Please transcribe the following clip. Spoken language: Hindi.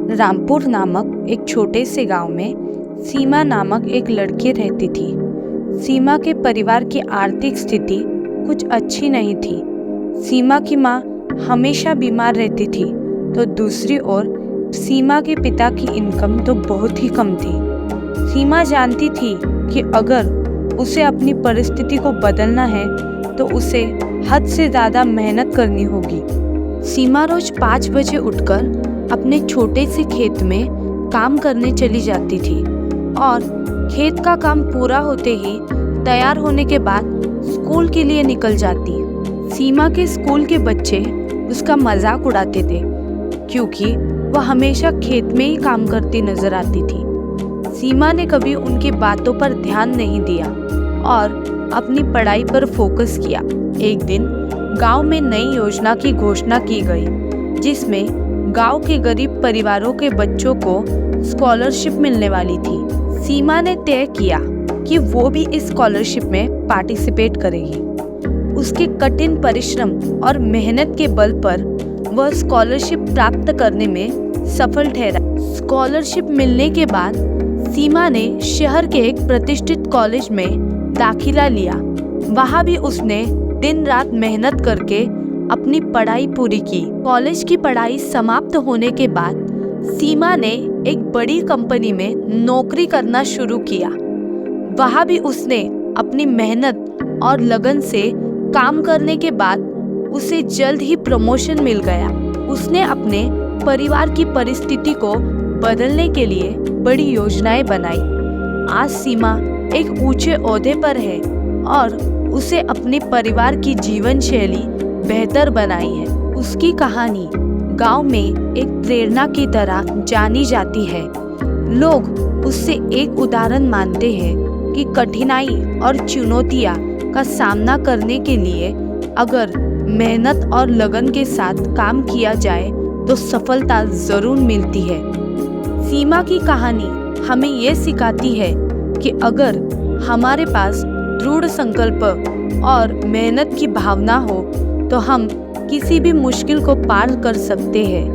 रामपुर नामक एक छोटे से गांव में सीमा नामक एक लड़की रहती थी। सीमा के परिवार की आर्थिक स्थिति कुछ अच्छी नहीं थी। सीमा की माँ हमेशा बीमार रहती थी, तो दूसरी ओर सीमा के पिता की इनकम तो बहुत ही कम थी। सीमा जानती थी कि अगर उसे अपनी परिस्थिति को बदलना है तो उसे हद से ज़्यादा मेहनत करनी होगी। सीमा रोज 5 बजे उठकर अपने छोटे से खेत में काम करने चली जाती थी और खेत का काम पूरा होते ही तैयार होने के बाद स्कूल के लिए निकल जाती। सीमा के स्कूल के बच्चे उसका मजाक उड़ाते थे क्योंकि वह हमेशा खेत में ही काम करती नजर आती थी। सीमा ने कभी उनकी बातों पर ध्यान नहीं दिया और अपनी पढ़ाई पर फोकस किया। एक दिन गांव में नई योजना की घोषणा की गई, जिसमें गांव के गरीब परिवारों के बच्चों को स्कॉलरशिप मिलने वाली थी। सीमा ने तय किया कि वो भी इस स्कॉलरशिप में पार्टिसिपेट करेगी। उसके कठिन परिश्रम और मेहनत के बल पर वह स्कॉलरशिप प्राप्त करने में सफल ठहरा। स्कॉलरशिप मिलने के बाद सीमा ने शहर के एक प्रतिष्ठित कॉलेज में दाखिला लिया। वहाँ भी उसने दिन रात मेहनत करके अपनी पढ़ाई पूरी की। कॉलेज की पढ़ाई समाप्त होने के बाद सीमा ने एक बड़ी कंपनी में नौकरी करना शुरू किया। वहाँ भी उसने अपनी मेहनत और लगन से काम करने के बाद उसे जल्द ही प्रमोशन मिल गया। उसने अपने परिवार की परिस्थिति को बदलने के लिए बड़ी योजनाएं बनाई। आज सीमा एक ऊंचे ओहदे पर है और उसे अपने परिवार की जीवन शैली बेहतर बनाई है। उसकी कहानी गांव में एक प्रेरणा की तरह जानी जाती है। लोग उससे एक उदाहरण मानते हैं कि कठिनाई और चुनौतियां का सामना करने के लिए अगर मेहनत और लगन के साथ काम किया जाए तो सफलता जरूर मिलती है। सीमा की कहानी हमें ये सिखाती है कि अगर हमारे पास दृढ़ संकल्प और मेहनत की भावना हो तो हम किसी भी मुश्किल को पार कर सकते हैं।